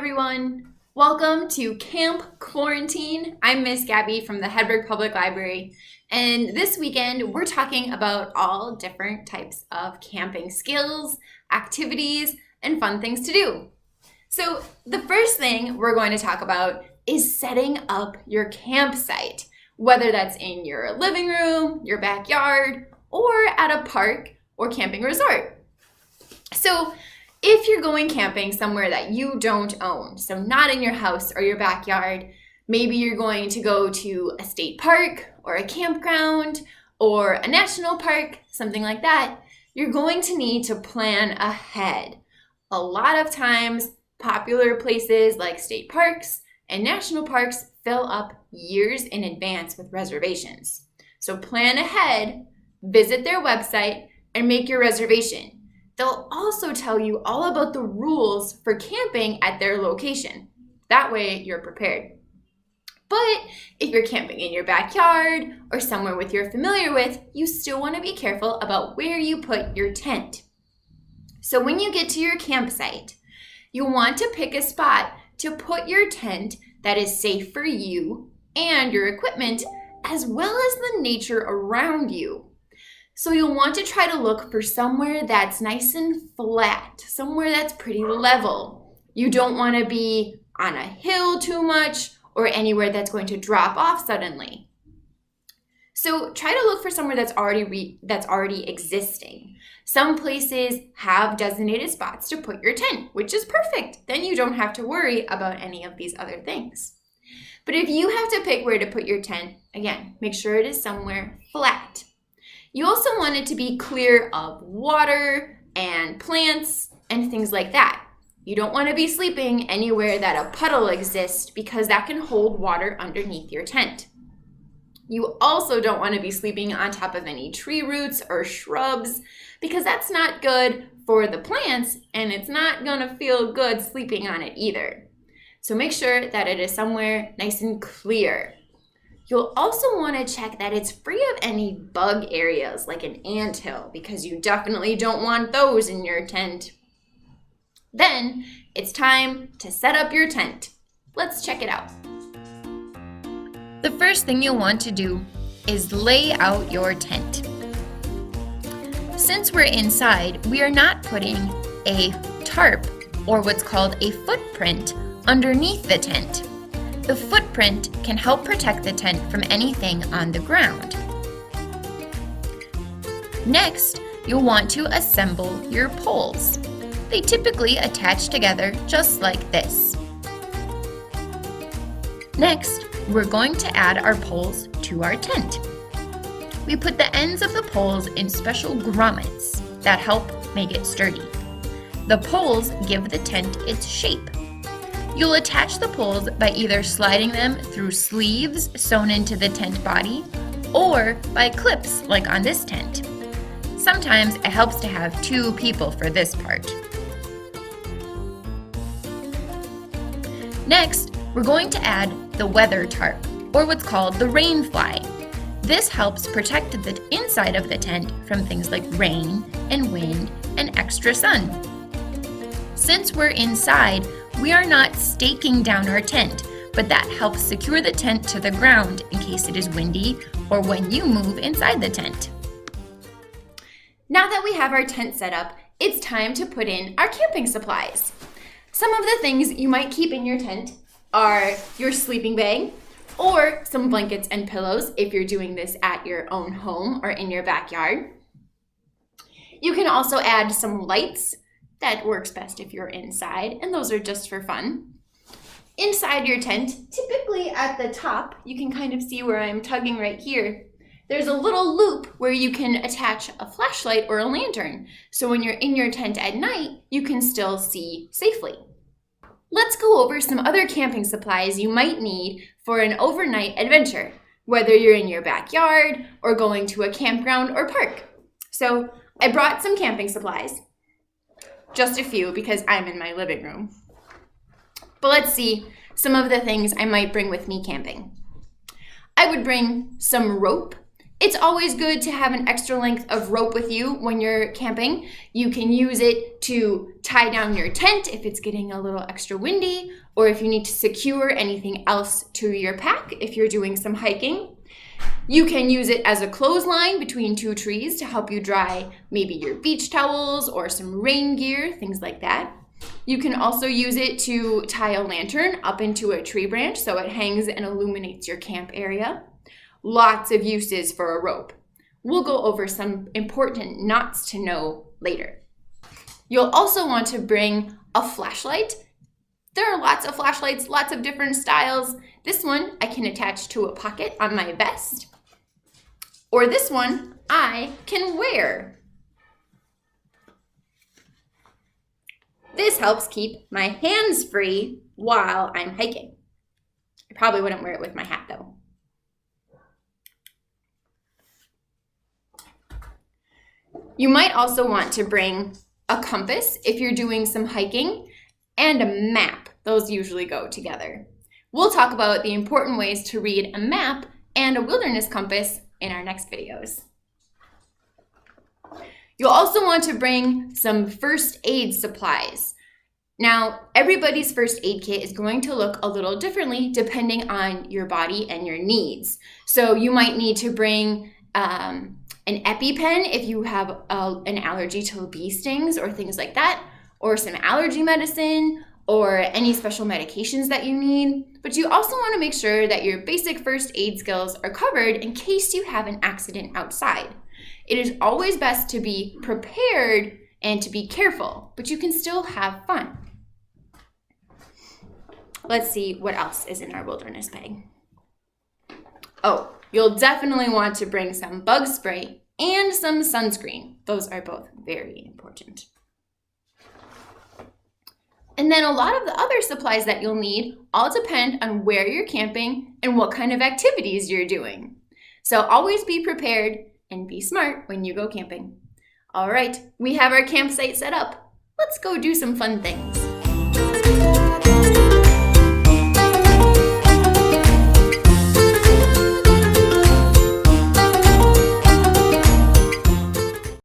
everyone. Welcome to Camp Quarantine. I'm Miss Gabby from the Hedberg Public Library, and this weekend we're talking about all different types of camping skills, activities, and fun things to do. So the first thing we're going to talk about is setting up your campsite, whether that's in your living room, your backyard, or at a park or camping resort. So if you're going camping somewhere that you don't own, so not in your house or your backyard, maybe you're going to go to a state park or a campground or a national park, something like that, you're going to need to plan ahead. A lot of times, popular places like state parks and national parks fill up years in advance with reservations. So plan ahead, visit their website, and make your reservation. They'll also tell you all about the rules for camping at their location. That way you're prepared. But if you're camping in your backyard or somewhere you're familiar with, you still want to be careful about where you put your tent. So when you get to your campsite, you want to pick a spot to put your tent that is safe for you and your equipment, as well as the nature around you. So you'll want to try to look for somewhere that's nice and flat, somewhere that's pretty level. You don't want to be on a hill too much or anywhere that's going to drop off suddenly. So try to look for somewhere that's already existing. Some places have designated spots to put your tent, which is perfect. Then you don't have to worry about any of these other things. But if you have to pick where to put your tent, again, make sure it is somewhere flat. You also want it to be clear of water and plants and things like that. You don't want to be sleeping anywhere that a puddle exists because that can hold water underneath your tent. You also don't want to be sleeping on top of any tree roots or shrubs because that's not good for the plants and it's not going to feel good sleeping on it either. So make sure that it is somewhere nice and clear. You'll also want to check that it's free of any bug areas like an anthill because you definitely don't want those in your tent. Then it's time to set up your tent. Let's check it out. The first thing you'll want to do is lay out your tent. Since we're inside, we are not putting a tarp or what's called a footprint underneath the tent. The footprint can help protect the tent from anything on the ground. Next, you'll want to assemble your poles. They typically attach together just like this. Next, we're going to add our poles to our tent. We put the ends of the poles in special grommets that help make it sturdy. The poles give the tent its shape. You'll attach the poles by either sliding them through sleeves sewn into the tent body or by clips like on this tent. Sometimes it helps to have two people for this part. Next, we're going to add the weather tarp, or what's called the rain fly. This helps protect the inside of the tent from things like rain and wind and extra sun. Since we're inside, we are not staking down our tent, but that helps secure the tent to the ground in case it is windy or when you move inside the tent. Now that we have our tent set up, it's time to put in our camping supplies. Some of the things you might keep in your tent are your sleeping bag or some blankets and pillows if you're doing this at your own home or in your backyard. You can also add some lights. That works best if you're inside, and those are just for fun. Inside your tent, typically at the top, you can kind of see where I'm tugging right here. There's a little loop where you can attach a flashlight or a lantern, so when you're in your tent at night, you can still see safely. Let's go over some other camping supplies you might need for an overnight adventure, whether you're in your backyard or going to a campground or park. So I brought some camping supplies. Just a few because I'm in my living room. But let's see some of the things I might bring with me camping. I would bring some rope It's always good to have an extra length of rope with you when you're camping. You can use it to tie down your tent if it's getting a little extra windy, or if you need to secure anything else to your pack if you're doing some hiking. You can use it as a clothesline between two trees to help you dry maybe your beach towels or some rain gear, things like that. You can also use it to tie a lantern up into a tree branch so it hangs and illuminates your camp area. Lots of uses for a rope. We'll go over some important knots to know later. You'll also want to bring a flashlight. There are lots of flashlights, lots of different styles. This one I can attach to a pocket on my vest, or this one I can wear. This helps keep my hands free while I'm hiking. I probably wouldn't wear it with my hat though. You might also want to bring a compass if you're doing some hiking, and a map. Those usually go together. We'll talk about the important ways to read a map and a wilderness compass in our next videos. You'll also want to bring some first aid supplies. Now, everybody's first aid kit is going to look a little differently depending on your body and your needs. So you might need to bring an EpiPen if you have an allergy to bee stings or things like that, or some allergy medicine, or any special medications that you need. But you also want to make sure that your basic first aid skills are covered in case you have an accident outside. It is always best to be prepared and to be careful, but you can still have fun. Let's see what else is in our wilderness bag. Oh, you'll definitely want to bring some bug spray and some sunscreen. Those are both very important. And then a lot of the other supplies that you'll need all depend on where you're camping and what kind of activities you're doing. So always be prepared and be smart when you go camping. All right, we have our campsite set up. Let's go do some fun things.